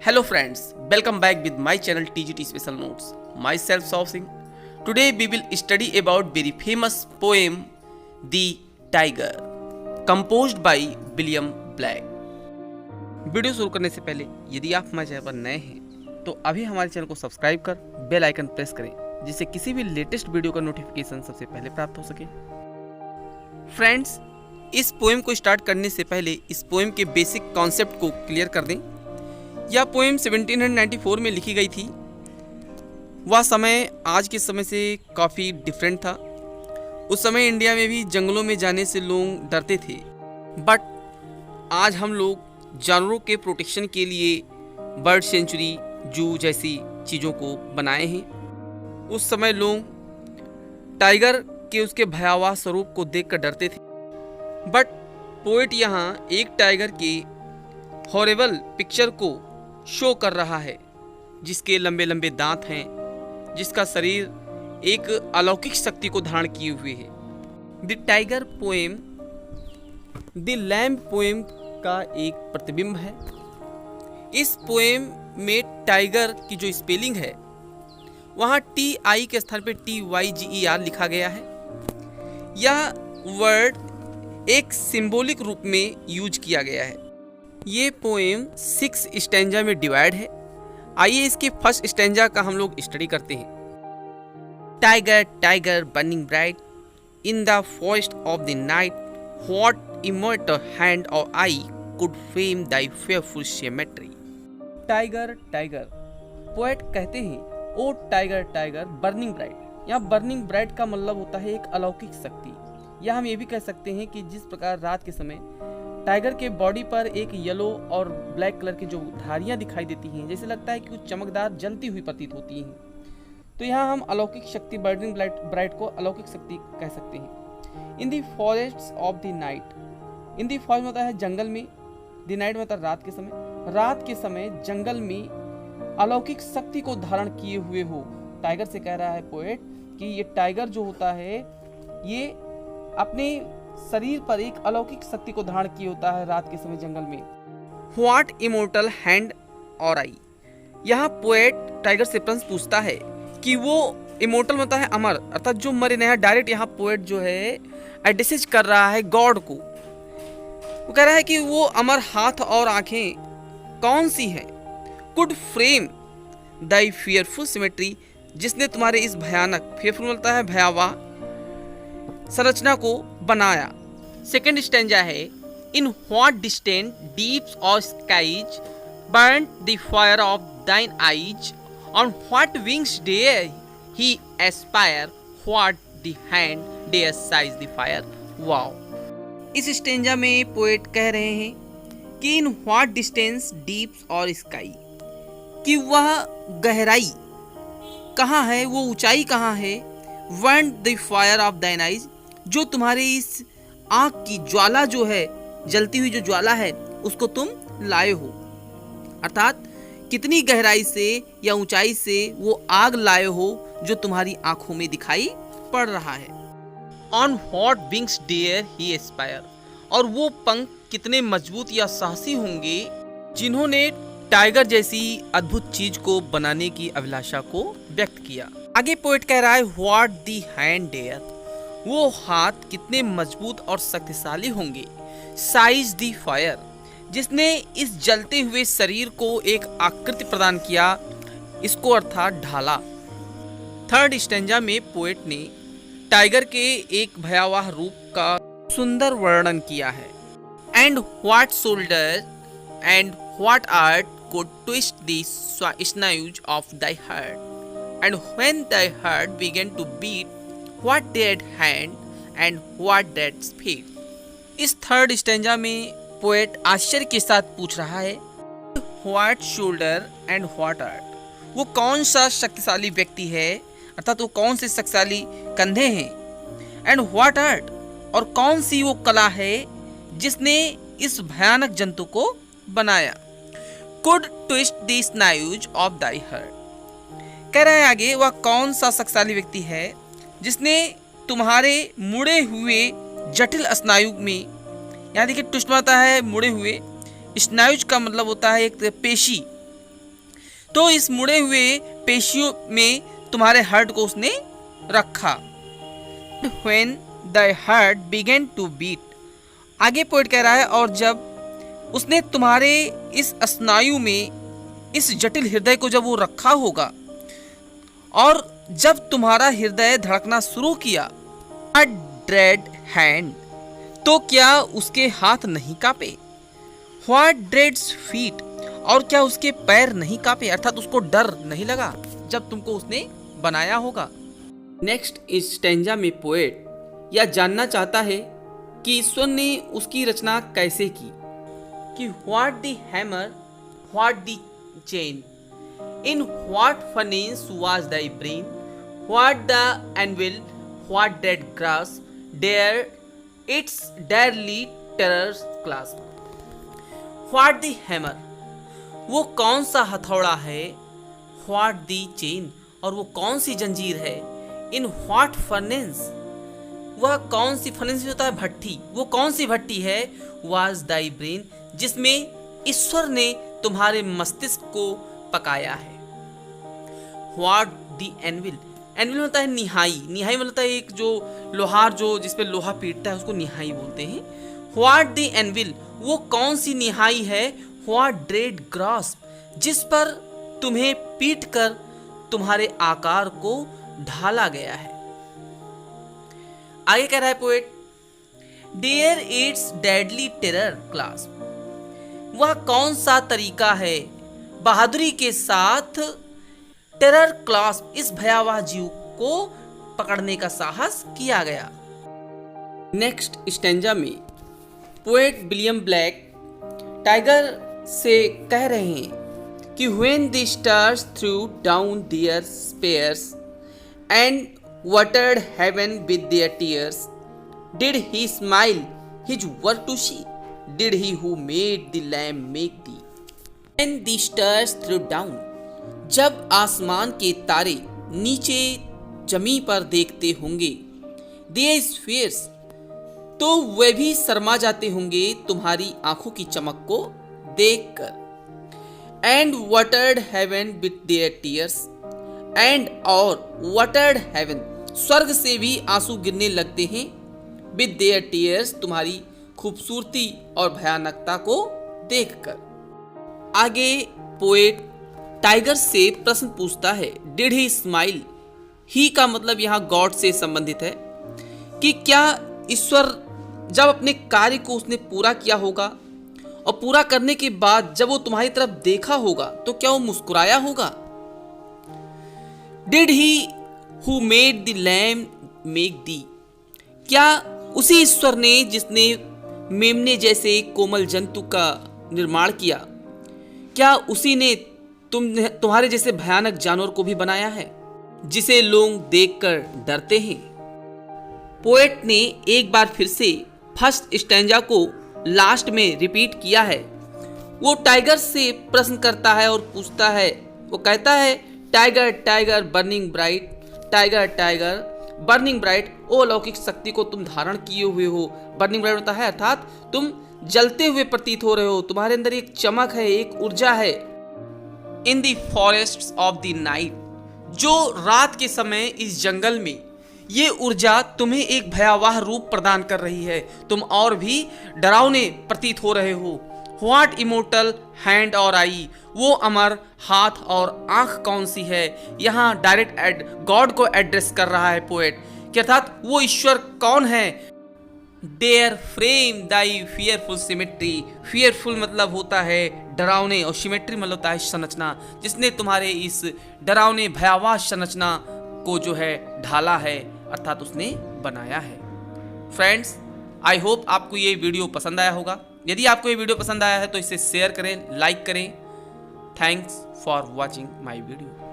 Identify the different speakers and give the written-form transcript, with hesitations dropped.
Speaker 1: Hello friends, welcome back with my channel TGT Special Notes. Myself Sauf Singh. Today we will study about very famous poem The Tiger, composed by William Blake. Video शुरू करने से पहले यदि आप हमारे channel पर नए हैं तो अभी हमारे चैनल को सब्सक्राइब कर बेल आइकन प्रेस करें जिससे किसी भी लेटेस्ट वीडियो का नोटिफिकेशन सबसे पहले प्राप्त हो सके। फ्रेंड्स, इस पोएम को स्टार्ट करने से पहले इस पोएम के बेसिक कॉन्सेप्ट को क्लियर कर दें। यह पोएम 1794 में लिखी गई थी। वह समय आज के समय से काफ़ी डिफरेंट था। उस समय इंडिया में भी जंगलों में जाने से लोग डरते थे, बट आज हम लोग जानवरों के प्रोटेक्शन के लिए बर्ड सेंचुरी, जू जैसी चीज़ों को बनाए हैं। उस समय लोग टाइगर के उसके भयावह स्वरूप को देखकर डरते थे, बट पोएट यहाँ एक टाइगर के हॉरेबल पिक्चर को शो कर रहा है, जिसके लंबे लंबे दांत हैं, जिसका शरीर एक अलौकिक शक्ति को धारण किए हुए है। The tiger poem the lamb poem का एक प्रतिबिंब है। इस पोएम में टाइगर की जो स्पेलिंग है वहाँ TI के स्थान पे TYGER लिखा गया है। यह वर्ड एक सिंबॉलिक रूप में यूज किया गया है। ये पोएम 6 स्टैंजा में डिवाइड है। आइए इसके फर्स्ट स्टैंजा का हम लोग स्टडी करते हैं। Tiger tiger burning bright in the forest of the night, what immortal hand or eye could frame thy fearful symmetry. Tiger tiger, poet कहते हैं O tiger tiger burning bright. यहाँ burning bright का मतलब होता है एक अलौकिक शक्ति। या हम ये भी कह सकते हैं कि जिस प्रकार रात के समय टाइगर के बॉडी पर एक येलो और ब्लैक कलर की जो धारियां दिखाई देती हैं, जैसे लगता है कि कुछ चमकदार जलती हुई प्रतीत होती हैं, तो यहाँ हम अलौकिक शक्ति बर्निंग ब्राइट को अलौकिक शक्ति कह सकते हैं। In the forest of the night, in the forest होता है जंगल में, द नाइट में होता है रात के समय। रात के समय जंगल में अलौकिक शक्ति को धारण किए हुए हो। टाइगर से कह रहा है पोएट कि ये टाइगर जो होता है ये अपने शरीर पर एक अलौकिक शक्ति को धारण किए होता है रात के समय जंगल में। व्हाट इमोर्टल हैंड और आई, यहाँ पोएट टाइगर से प्रश्न पूछता है कि वो इमोर्टल होता है अमर, अर्थात जो मरे नहीं। डायरेक्ट यहाँ पोएट जो है एड्रेस कर रहा है गॉड को। वो कह रहा है कि वो अमर हाथ और आंखें कौन सी हैं, could frame Dai fearful symmetry, जिसने तुम्हारे इस भयानक, फियरफुल होता है भयावह, संरचना को बनाया। सेकेंड स्टैंजा है in what distant deeps or skies burn the fire of thine eyes, on what wings dare he aspire, what the hand dare seize the fire. Wow, इस स्टैंजा में पोएट कह रहे हैं कि in what distance deeps or sky, कि वह गहराई कहाँ है, वो ऊंचाई कहाँ है। Burn the fire of thine eyes, जो तुम्हारी इस आँख की ज्वाला जो है, जलती हुई जो ज्वाला है, उसको तुम लाए हो। अर्थात कितनी गहराई से या ऊंचाई से वो आग लाए हो जो तुम्हारी आंखों में दिखाई पड़ रहा है। On what wings dare he aspire, और वो पंख कितने मजबूत या साहसी होंगे जिन्होंने टाइगर जैसी अद्भुत चीज को बनाने की अभिलाषा को व्यक्त किया। आगे पोएट कह रहा है व्हाट दी हैंड डेयर, वो हाथ कितने मजबूत और शक्तिशाली होंगे। साइज दी फायर, जिसने इस जलते हुए शरीर को एक आकृति प्रदान किया, इसको अर्थात ढाला। थर्ड स्टैंजा में पोएट ने टाइगर के एक भयावह रूप का सुंदर वर्णन किया है। And what shoulder and what art could twist the sinews of thy heart, and when thy heart began to beat, what that hand and what that speed। इस थर्ड स्टैंजा में पोएट आश्चर्य के साथ पूछ रहा है what shoulder and what art, वो कौन सा शक्तिशाली व्यक्ति है, अर्थात वो कौन से शक्तिशाली कंधे हैं। एंड व्हाट आर्ट, और कौन सी वो कला है जिसने इस भयानक जंतु को बनाया। Could twist the sinews of thy heart, कह रहा है आगे वह कौन सा शक्तिशाली व्यक्ति है जिसने तुम्हारे मुड़े हुए जटिल स्नायु में, यहाँ देखिए ट्विस्ट आता है मुड़े हुए, स्नायुज का मतलब होता है एक पेशी, तो इस मुड़े हुए पेशियों में तुम्हारे हार्ट को उसने रखा। When the heart began to beat, आगे पोइट कह रहा है, और जब उसने तुम्हारे इस स्नायु में इस जटिल हृदय को जब वो रखा होगा, और जब तुम्हारा हृदय धड़कना शुरू किया, dread hand, तो क्या उसके हाथ नहीं कांपे? What dreads feet, और क्या उसके पैर नहीं कांपे, अर्थात उसको डर नहीं लगा जब तुमको उसने बनाया होगा। नेक्स्ट इस स्टैंजा में पोएट यह जानना चाहता है कि ईश्वर ने उसकी रचना कैसे की, कि what the hammer, what the chain, in what furnace was thy brain, what the anvil, what डेड grasp, dare its deadly terrors clasp. What the hammer, वो कौन सा हथौड़ा है, व्हाट दी चेन, और वो कौन सी जंजीर है, इन व्हाट फर्नेस, वह कौन सी फर्नेस होता है भट्टी, वो कौन सी भट्टी है, वाज दाई ब्रेन, जिसमें ईश्वर ने तुम्हारे मस्तिष्क को पकाया है। व्हाट दी एनविल, एनविल होता है निहाई, निहाई मतलब है एक जो लोहार जो जिसपे लोहा पीटता है उसको निहाई बोलते हैं। व्हाट दी एनविल, वो कौन सी निहाई है, व्हाट ड्रेड ग्रास्प, जिस पर तुम्हें पीट कर तुम्हारे आकार को ढाला गया है। आगे कह रहा है poet, dare its deadly terror clasp, वह कौन सा तरीका है, बहादुरी के साथ टेरर क्लास, इस भयावह जीव को पकड़ने का साहस किया गया। नेक्स्ट स्टैंजा में पोएट विलियम ब्लैक टाइगर से कह रहे हैं कि when the stars threw down their spears and watered heaven with their tears, did he smile his work to see, did he who made the lamb make thee? When the stars threw down, जब आसमान के तारे नीचे जमी पर देखते होंगे, their spheres, तो वे भी शर्मा जाते होंगे तुम्हारी आंखों की चमक को देखकर। And watered heaven with their tears, and और वाटर्ड हेवन, स्वर्ग से भी आंसू गिरने लगते हैं, विथ देयर टीयर्स, तुम्हारी खूबसूरती और भयानकता को देखकर। आगे पोएट टाइगर से प्रश्न पूछता है, डिड ही स्माइल, ही का मतलब यहाँ गॉड से संबंधित है, कि क्या ईश्वर जब अपने कार्य को उसने पूरा किया होगा और पूरा करने के बाद जब वो तुम्हारी तरफ देखा होगा तो क्या वो मुस्कुराया होगा? Did he who made the lamb make the, क्या उसी ईश्वर ने जिसने मेमने जैसे कोमल जंतु का निर्माण किया, क्या उसी ने तुम्हारे जैसे भयानक जानवर को भी बनाया है जिसे लोग देखकर डरते हैं? पोएट ने एक बार फिर से फर्स्ट स्टैंजा को लास्ट में रिपीट किया है। वो टाइगर से प्रश्न करता है और पूछता है, वो कहता है, tiger tiger burning bright, tiger tiger burning bright, ओ अलौकिक शक्ति को तुम धारण किए हुए हो। बर्निंग ब्राइट होता है अर्थात तुम जलते हुए प्रतीत हो रहे हो, तुम्हारे अंदर एक चमक है, एक ऊर्जा है। इन the forest of the night, जो रात के समय इस जंगल में ये ऊर्जा तुम्हें एक भयावह रूप प्रदान कर रही है, तुम और भी डरावने प्रतीत हो रहे हो। व्हाट इमोर्टल हैंड और आई, वो अमर हाथ और आंख कौन सी है? यहाँ डायरेक्ट गॉड को एड्रेस कर रहा है पोएट, कि अर्थात वो ईश्वर कौन है। डेयर फ्रेम दाई फियरफुल सिमेट्री, फियरफुल मतलब होता है डरावने और सिमेट्री मतलब होता है संरचना, जिसने तुम्हारे इस डरावने भयावह संरचना को जो है ढाला है, अर्थात उसने बनाया है। फ्रेंड्स, आई होप आपको ये वीडियो पसंद आया होगा। यदि आपको ये वीडियो पसंद आया है तो इसे शेयर करें, लाइक करें। Thanks for watching my video.